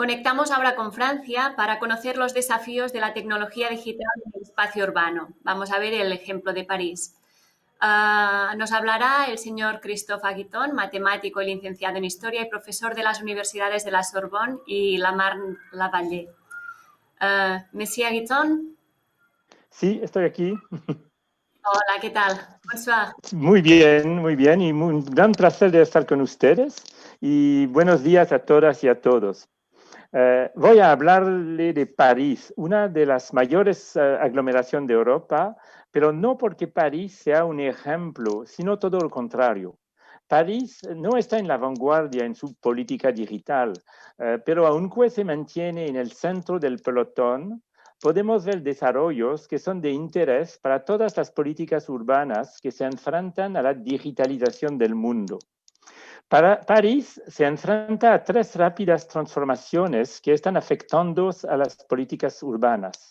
Conectamos ahora con Francia para conocer los desafíos de la tecnología digital en el espacio urbano. Vamos a ver el ejemplo de París. Nos hablará el señor Christophe Aguiton, matemático y licenciado en Historia y profesor de las universidades de la Sorbonne y la Marne-la-Vallée. Monsieur Aguiton. Sí, estoy aquí. Hola, ¿qué tal? Bonsoir. Muy bien y un gran placer de estar con ustedes y buenos días a todas y a todos. Voy a hablarle de París, una de las mayores aglomeraciones de Europa, pero no porque París sea un ejemplo, sino todo lo contrario. París no está en la vanguardia en su política digital, pero aunque se mantiene en el centro del pelotón, podemos ver desarrollos que son de interés para todas las políticas urbanas que se enfrentan a la digitalización del mundo. París se enfrenta a tres rápidas transformaciones que están afectando a las políticas urbanas.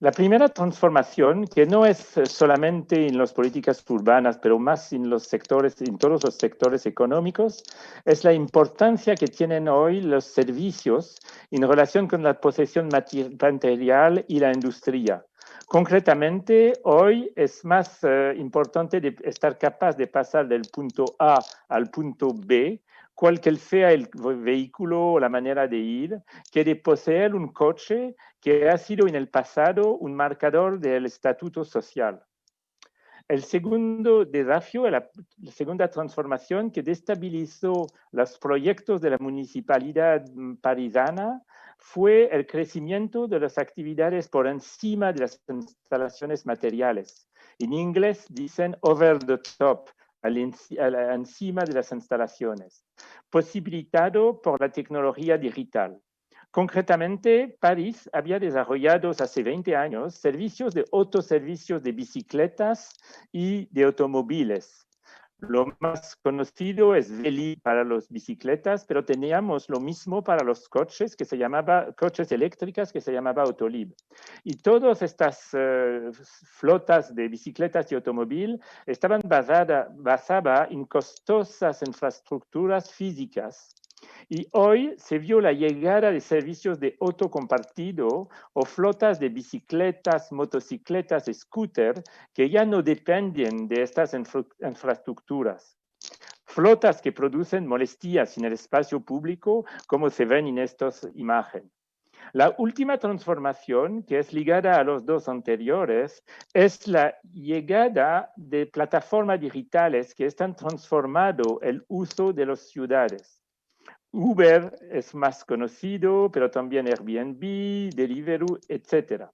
La primera transformación, que no es solamente en las políticas urbanas, pero más en los sectores, en todos los sectores económicos, es la importancia que tienen hoy los servicios en relación con la posesión material y la industria. Concretamente, hoy es más importante de estar capaz de pasar del punto A al punto B, cual que sea el vehículo o la manera de ir, que de poseer un coche que ha sido en el pasado un marcador del estatuto social. El segundo desafío, la segunda transformación que destabilizó los proyectos de la municipalidad parisana fue el crecimiento de las actividades por encima de las instalaciones materiales. En inglés dicen over the top, encima de las instalaciones, posibilitado por la tecnología digital. Concretamente, París había desarrollado hace 20 años servicios de autoservicios de bicicletas y de automóviles. Lo más conocido es Veli para las bicicletas, pero teníamos lo mismo para los coches, que se llamaba coches eléctricas, que se llamaba Autolib. Y todas estas flotas de bicicletas y automóvil estaban basadas en costosas infraestructuras físicas. Y hoy se vio la llegada de servicios de auto compartido o flotas de bicicletas, motocicletas, scooter, que ya no dependen de estas infraestructuras. Flotas que producen molestias en el espacio público, como se ven en estas imágenes. La última transformación, que es ligada a los dos anteriores, es la llegada de plataformas digitales que están transformando el uso de las ciudades. Uber es más conocido, pero también Airbnb, Deliveroo, etc.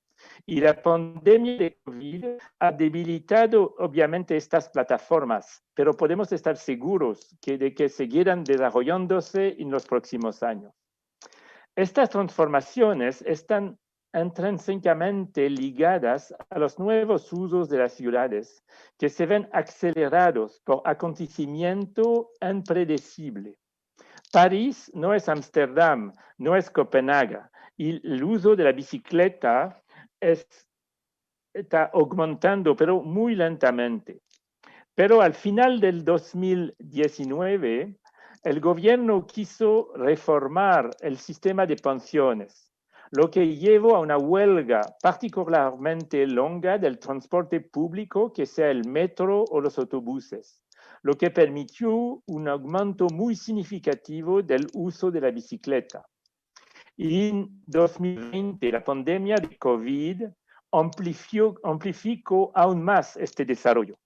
Y la pandemia de COVID ha debilitado obviamente estas plataformas, pero podemos estar seguros de que seguirán desarrollándose en los próximos años. Estas transformaciones están intrínsecamente ligadas a los nuevos usos de las ciudades, que se ven acelerados por acontecimiento impredecible. París no es Ámsterdam, no es Copenhague, y el uso de la bicicleta está aumentando, pero muy lentamente. Pero al final del 2019, el gobierno quiso reformar el sistema de pensiones, lo que llevó a una huelga particularmente longa del transporte público, que sea el metro o los autobuses, lo que permitió un aumento muy significativo del uso de la bicicleta. Y en 2020, la pandemia de COVID amplificó aún más este desarrollo.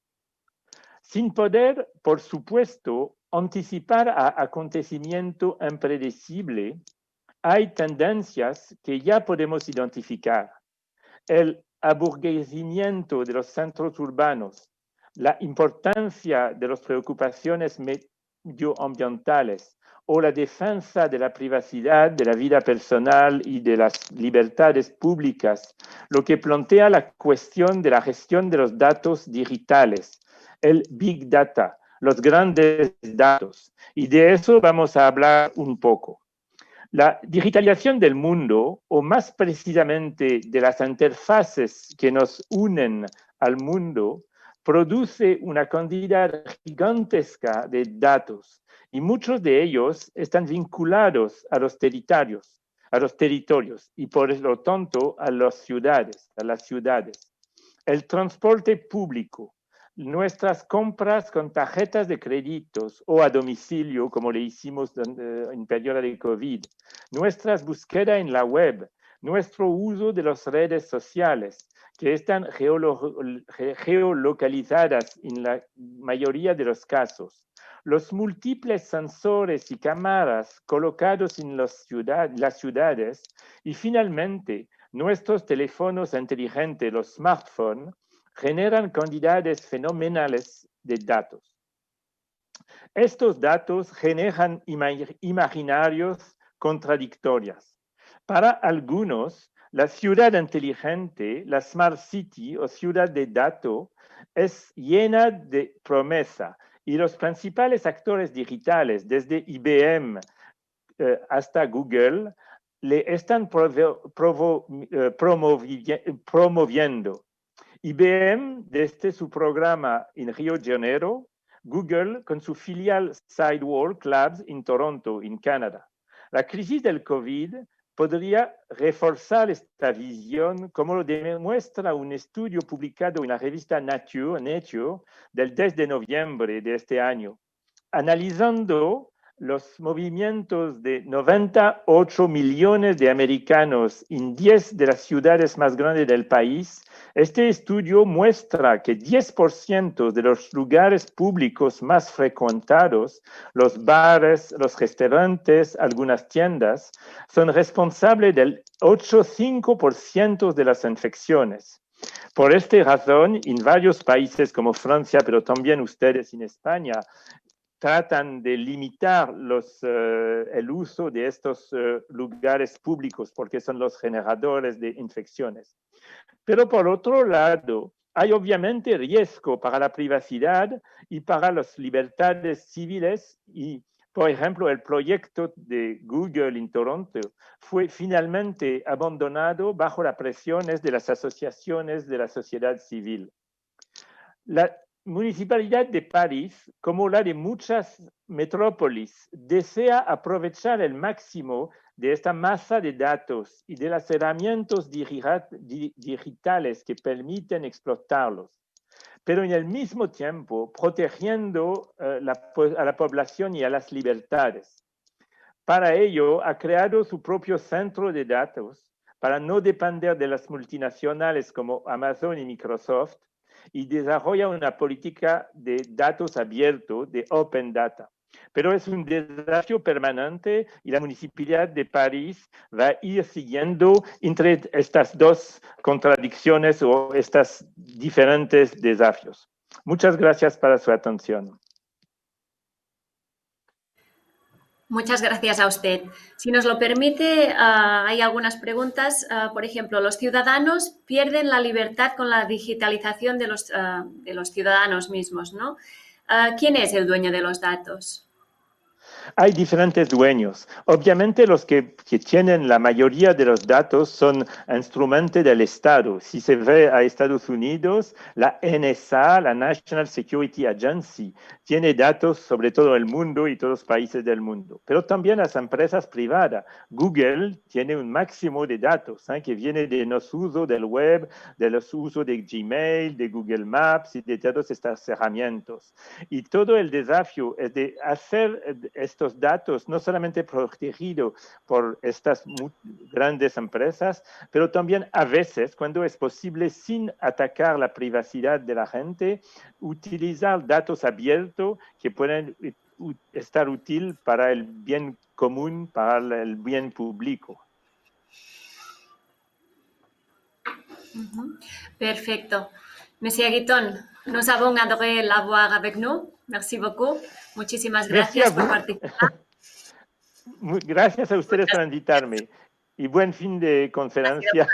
Sin poder, por supuesto, anticipar a acontecimiento impredecible, hay tendencias que ya podemos identificar. El aburguesamiento de los centros urbanos, la importancia de las preocupaciones medioambientales o la defensa de la privacidad, de la vida personal y de las libertades públicas, lo que plantea la cuestión de la gestión de los datos digitales, el Big Data, los grandes datos. Y de eso vamos a hablar un poco. La digitalización del mundo, o más precisamente de las interfaces que nos unen al mundo, produce una cantidad gigantesca de datos y muchos de ellos están vinculados a los territorios, y por lo tanto a las ciudades. El transporte público, nuestras compras con tarjetas de créditos o a domicilio, como le hicimos en periodo de COVID, nuestras búsquedas en la web, nuestro uso de las redes sociales, que están geolocalizadas en la mayoría de los casos, los múltiples sensores y cámaras colocados en las ciudades y finalmente nuestros teléfonos inteligentes, los smartphones, generan cantidades fenomenales de datos. Estos datos generan imaginarios contradictorios. Para algunos, la ciudad inteligente, la Smart City o ciudad de datos, es llena de promesa y los principales actores digitales, desde IBM hasta Google, le están promoviendo. IBM desde su programa en Río de Janeiro, Google con su filial Sidewalk Labs en Toronto, en Canadá. La crisis del COVID podría reforzar esta visión, como lo demuestra un estudio publicado en la revista Nature del 10 de noviembre de este año, analizando los movimientos de 98 millones de americanos en 10 de las ciudades más grandes del país. Este estudio muestra que 10% de los lugares públicos más frecuentados, los bares, los restaurantes, algunas tiendas, son responsables del 85% de las infecciones. Por esta razón, en varios países como Francia, pero también ustedes en España, tratan de limitar el uso de estos lugares públicos porque son los generadores de infecciones. Pero por otro lado, hay obviamente riesgo para la privacidad y para las libertades civiles y, por ejemplo, el proyecto de Google en Toronto fue finalmente abandonado bajo las presiones de las asociaciones de la sociedad civil. La Municipalidad de París, como la de muchas metrópolis, desea aprovechar el máximo de esta masa de datos y de las herramientas digitales que permiten explotarlos, pero en el mismo tiempo protegiendo a la población y a las libertades. Para ello, ha creado su propio centro de datos para no depender de las multinacionales como Amazon y Microsoft, y desarrolla una política de datos abiertos, de Open Data. Pero es un desafío permanente y la Municipalidad de París va a ir siguiendo entre estas dos contradicciones o estos diferentes desafíos. Muchas gracias por su atención. Muchas gracias a usted. Si nos lo permite, hay algunas preguntas. Por ejemplo, los ciudadanos pierden la libertad con la digitalización de los ciudadanos mismos, ¿no? ¿Quién es el dueño de los datos? Hay diferentes dueños. Obviamente los que tienen la mayoría de los datos son instrumentos del Estado. Si se ve a Estados Unidos, la NSA, la National Security Agency, tiene datos sobre todo el mundo y todos los países del mundo. Pero también las empresas privadas. Google tiene un máximo de datos que viene de los usos del web, de los usos de Gmail, de Google Maps y de todas estas herramientas. Y todo el desafío es de hacer estos datos no solamente protegidos por estas grandes empresas, pero también a veces, cuando es posible, sin atacar la privacidad de la gente, utilizar datos abiertos que pueden estar útiles para el bien común, para el bien público. Perfecto. Monsieur Guiton, nous avons adoré l'avoir avec nous. Merci beaucoup. Muchísimas gracias por participar. Gracias a ustedes por invitarme y buen fin de conferencia.